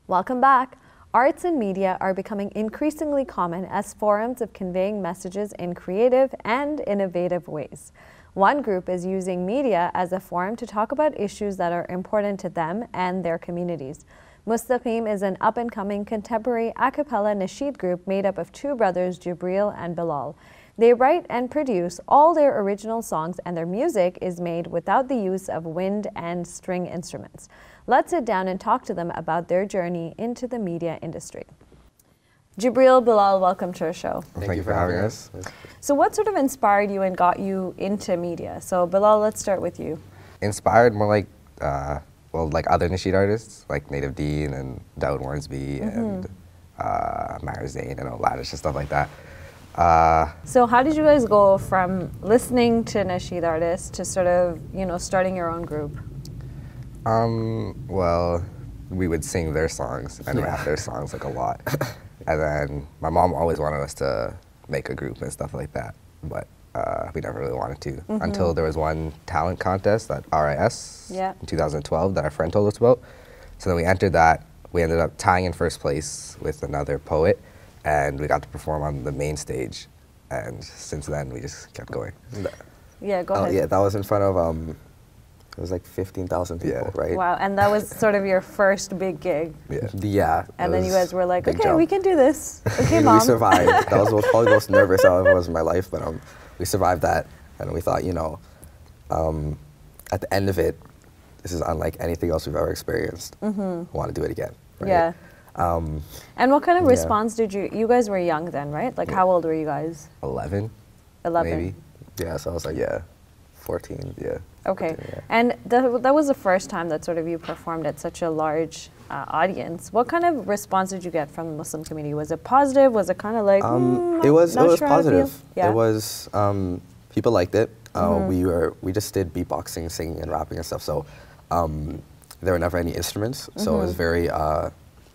Welcome back. Arts and media are becoming increasingly common as forums of conveying messages in creative and innovative ways. One group is using media as a forum to talk about issues that are important to them and their communities. Mustaqeem is an up-and-coming contemporary acapella Nasheed group made up of two brothers, Jibreel and Bilal. They write and produce all their original songs, and their music is made without the use of wind and string instruments. Let's sit down and talk to them about their journey into the media industry. Jibreel, Bilal, welcome to our show. Thank you for having us. So what sort of inspired you and got you into media? So Bilal, let's start with you. Inspired more like, like other Nasheed artists, like Native Dean and Dawood Warnsby and Maher Zain and Oladish and stuff like that. So how did you guys go from listening to Nasheed artists to sort of, starting your own group? Well, we would sing their songs and rap their songs like a lot. And then my mom always wanted us to make a group and stuff like that, but we never really wanted to until there was one talent contest at RIS in 2012 that our friend told us about. So then we entered that. We ended up tying in first place with another poet, and we got to perform on the main stage. And since then, we just kept going. Yeah, go ahead. Yeah, that was in front of, it was like 15,000 people, right? Wow, and that was sort of your first big gig. Yeah. And then you guys were like, okay, we can do this. Okay, and Mom. we survived. That was probably the most nervous I was in my life, but we survived that. And we thought, at the end of it, this is unlike anything else we've ever experienced. We want to do it again, right? Yeah. And what kind of response did you guys were young then, right? Like how old were you guys? 11. 11. Maybe. Yeah, so I was like, 14. Yeah. Okay. 14, yeah. And that was the first time that sort of you performed at such a large audience. What kind of response did you get from the Muslim community? Was it positive? Was it kind of like, it was sure positive. Yeah. It was, people liked it. We just did beatboxing, singing, and rapping and stuff. So there were never any instruments. So it was very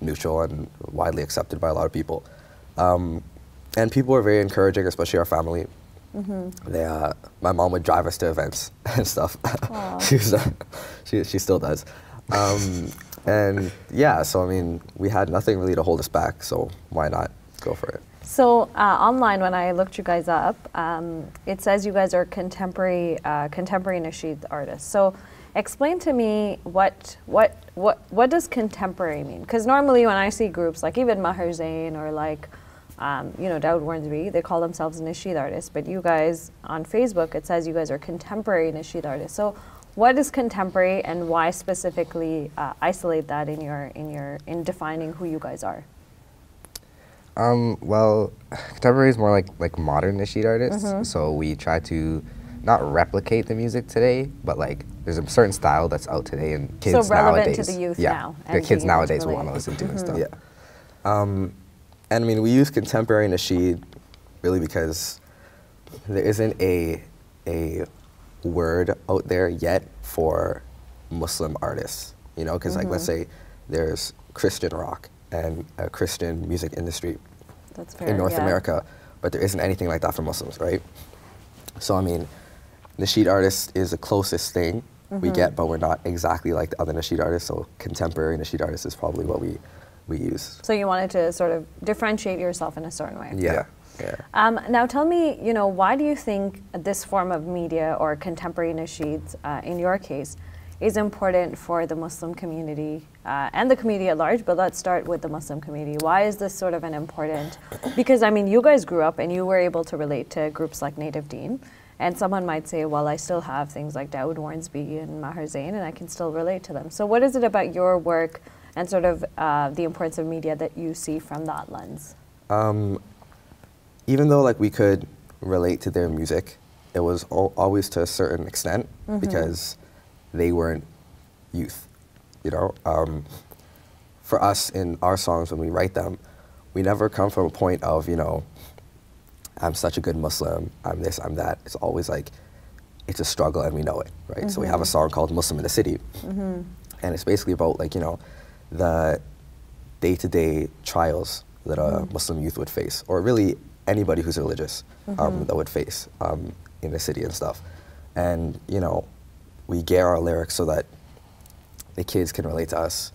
neutral and widely accepted by a lot of people. And people were very encouraging, especially our family. My mom would drive us to events and stuff. She still does. And yeah, so I mean, we had nothing really to hold us back, so why not go for it? So online, when I looked you guys up, it says you guys are contemporary Nasheed artists. So explain to me what does contemporary mean? Because normally when I see groups like even Maher Zain or like Dawood Warnsby, they call themselves Nasheed artists, but you guys on Facebook, it says you guys are contemporary Nasheed artists. So what is contemporary, and why specifically isolate that in defining who you guys are? Well, contemporary is more like modern Nasheed artists. So we try to not replicate the music today, but like there's a certain style that's out today, and kids so relevant nowadays, to the youth now. the kids nowadays will want to listen to and stuff. And I mean, we use contemporary Nasheed really because there isn't a word out there yet for Muslim artists, because like let's say there's Christian rock and a Christian music industry in North America, but there isn't anything like that for Muslims, right? So I mean, Nasheed artist is the closest thing we get, but we're not exactly like the other Nasheed artists, so contemporary Nasheed artist is probably what we use. So you wanted to sort of differentiate yourself in a certain way. Yeah. Now tell me, why do you think this form of media or contemporary nasheeds, in your case, is important for the Muslim community and the community at large, but let's start with the Muslim community. Why is this sort of an important, because I mean, you guys grew up and you were able to relate to groups like Native Dean, and someone might say, well, I still have things like Dawood Warnsby and Maher Zain, and I can still relate to them. So what is it about your work and sort of the importance of media that you see from that lens? Even though like we could relate to their music, it was always to a certain extent because they weren't youth, For us in our songs, when we write them, we never come from a point of, I'm such a good Muslim, I'm this, I'm that. It's always like, it's a struggle and we know it, right? So we have a song called Muslim in the City, and it's basically about like, the day-to-day trials that a Muslim youth would face, or really anybody who's religious that would face in the city and stuff. And, we gear our lyrics so that the kids can relate to us,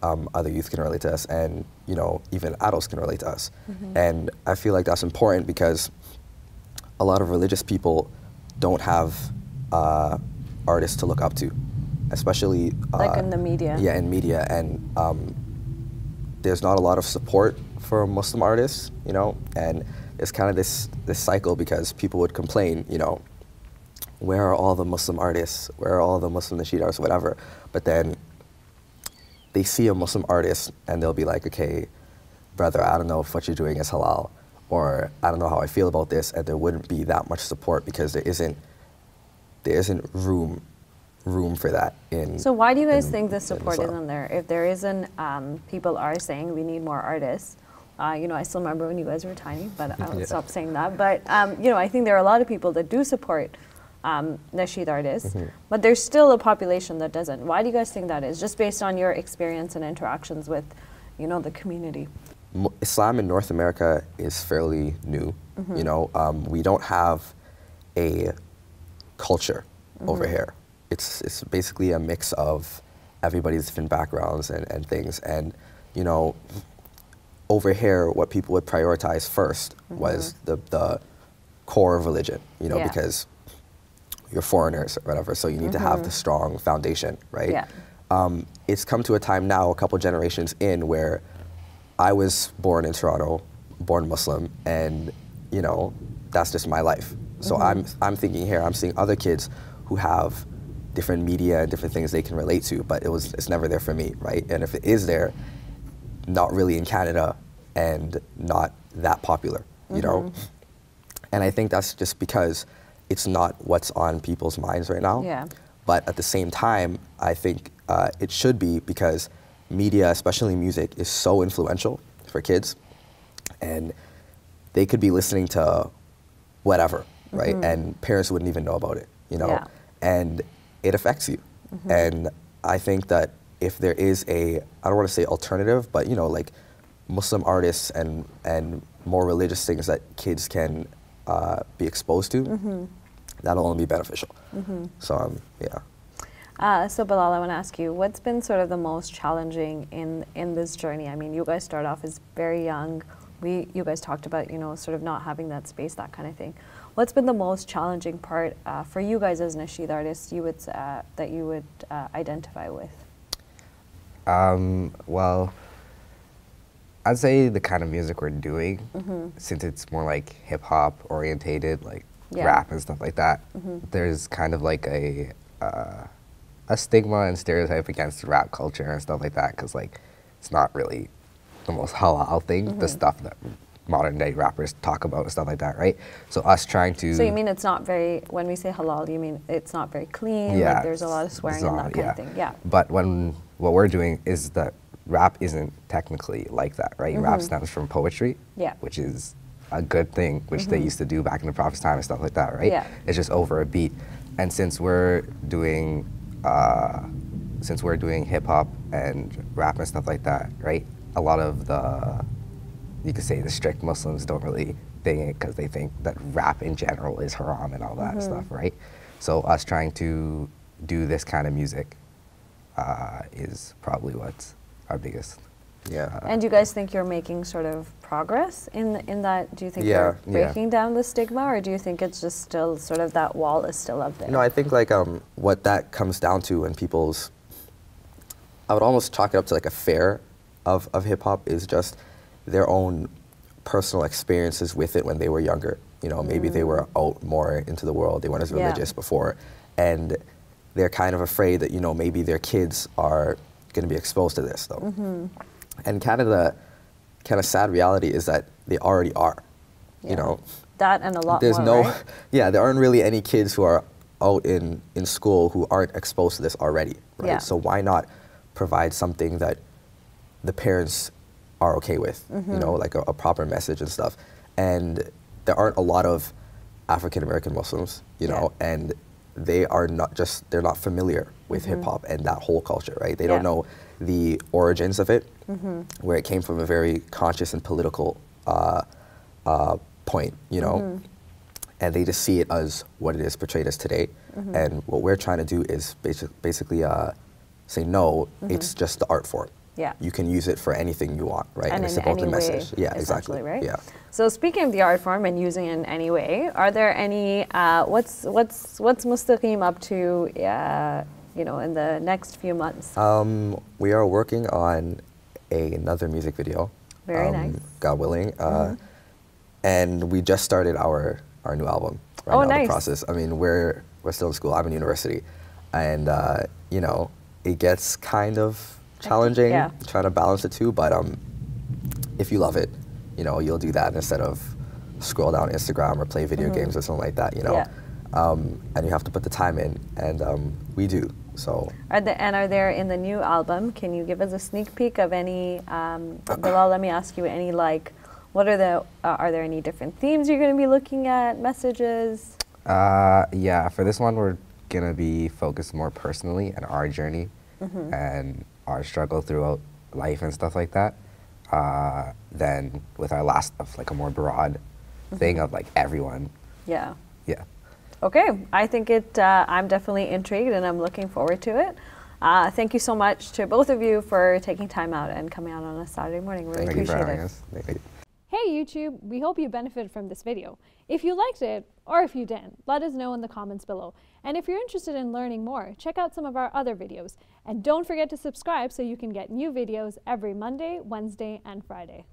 other youth can relate to us, and you know, even adults can relate to us. And I feel like that's important because a lot of religious people don't have artists to look up to, especially like in the media. Yeah, in media, and there's not a lot of support for Muslim artists, you know, and it's kind of this cycle because people would complain, you know, where are all the Muslim artists? Where are all the Muslim Nasheed artists, whatever? But then they see a Muslim artist and they'll be like, okay, brother, I don't know if what you're doing is halal, or I don't know how I feel about this, and there wouldn't be that much support because there isn't room for that in. So why do you guys think the support isn't there? If there isn't, people are saying we need more artists. You know, I still remember when you guys were tiny, but I'll stop saying that. But you know, I think there are a lot of people that do support Nasheed artists, but there's still a population that doesn't. Why do you guys think that is? Just based on your experience and interactions with, you know, the community. Islam in North America is fairly new. You know, we don't have a culture over here. It's basically a mix of everybody's different backgrounds and things. And you know, over here, what people would prioritize first was the core of religion. You know, because you're foreigners or whatever, so you need to have the strong foundation, right? Yeah. It's come to a time now, a couple generations in, where I was born in Toronto, born Muslim, and you know, that's just my life. So I'm thinking here, I'm seeing other kids who have different media and different things they can relate to, but it's never there for me, right? And if it is there, not really in Canada and not that popular, you know? And I think that's just because it's not what's on people's minds right now. Yeah. But at the same time, I think it should be, because media, especially music, is so influential for kids, and they could be listening to whatever, right? And parents wouldn't even know about it, you know? Yeah. And it affects you. And I think that if there is I don't want to say alternative, but you know, like Muslim artists and more religious things that kids can be exposed to, that'll only be beneficial. So yeah. So Bilal, I want to ask you, what's been sort of the most challenging in this journey? I mean, you guys start off as very young. You guys talked about, you know, sort of not having that space, that kind of thing. What's been the most challenging part for you guys as Nasheed artists that you would identify with? Well, I'd say the kind of music we're doing, since it's more like hip hop orientated, like rap and stuff like that, there's kind of like a stigma and stereotype against rap culture and stuff like that, because like it's not really the most halal thing, the stuff that modern day rappers talk about and stuff like that, right? So us trying to... So you mean it's not very, when we say halal, you mean it's not very clean, like there's a lot of swearing and that kind of thing, But what we're doing is that rap isn't technically like that, right? Rap stems from poetry, which is a good thing, which they used to do back in the Prophet's time and stuff like that, right? It's just over a beat. And since we're doing hip hop and rap and stuff like that, right? A lot of you could say the strict Muslims don't really dig it because they think that rap in general is haram and all that stuff, right? So us trying to do this kind of music is probably what's our biggest. And do you guys think you're making sort of progress in that? Do you think you're breaking down the stigma, or do you think it's just still sort of that wall is still up there? No, I think like what that comes down to when I would almost chalk it up to like a fair of hip hop is just their own personal experiences with it when they were younger. You know, maybe they were out more into the world, they weren't as religious before, and they're kind of afraid that, you know, maybe their kids are going to be exposed to this though. And kind of the sad reality is that they already are, you know. That and a lot There's more, no, right? there aren't really any kids who are out in school who aren't exposed to this already, right? So why not provide something that the parents are okay with, you know, like a proper message and stuff. And there aren't a lot of African American Muslims, you know, and they're not familiar with hip hop and that whole culture, right? They don't know the origins of it, where it came from a very conscious and political point, you know, and they just see it as what it is portrayed as today. And what we're trying to do is basically say, no, it's just the art form. Yeah. you can use it for anything you want, right? And it's in about the any message. way, Yeah, exactly. right? Yeah. So speaking of the art form and using it in any way, are there any, what's Mustaqeem up to, you know, in the next few months? We are working on another music video. Very nice. God willing. And we just started our new album right Oh, now, nice. the process. I mean, we're still in school. I'm in university. And, you know, it gets kind of challenging trying to balance the two, but if you love it, you know, you'll do that instead of scroll down Instagram or play video games or something like that, you know. And you have to put the time in, and we do. So. Are there in the new album? Can you give us a sneak peek of any? Bilal, let me ask you. Any like, what are the? Are there any different themes you're going to be looking at? Messages? Yeah, for this one, we're gonna be focused more personally on our journey and our struggle throughout life and stuff like that. Than with our last stuff, like a more broad thing of like everyone. Yeah. Yeah. Okay, I think I'm definitely intrigued and I'm looking forward to it. Thank you so much to both of you for taking time out and coming out on a Saturday morning. Really Thank you for appreciate having it. us. Thank you. Hey YouTube, we hope you benefited from this video. If you liked it, or if you didn't, let us know in the comments below. And if you're interested in learning more, check out some of our other videos. And don't forget to subscribe so you can get new videos every Monday, Wednesday, and Friday.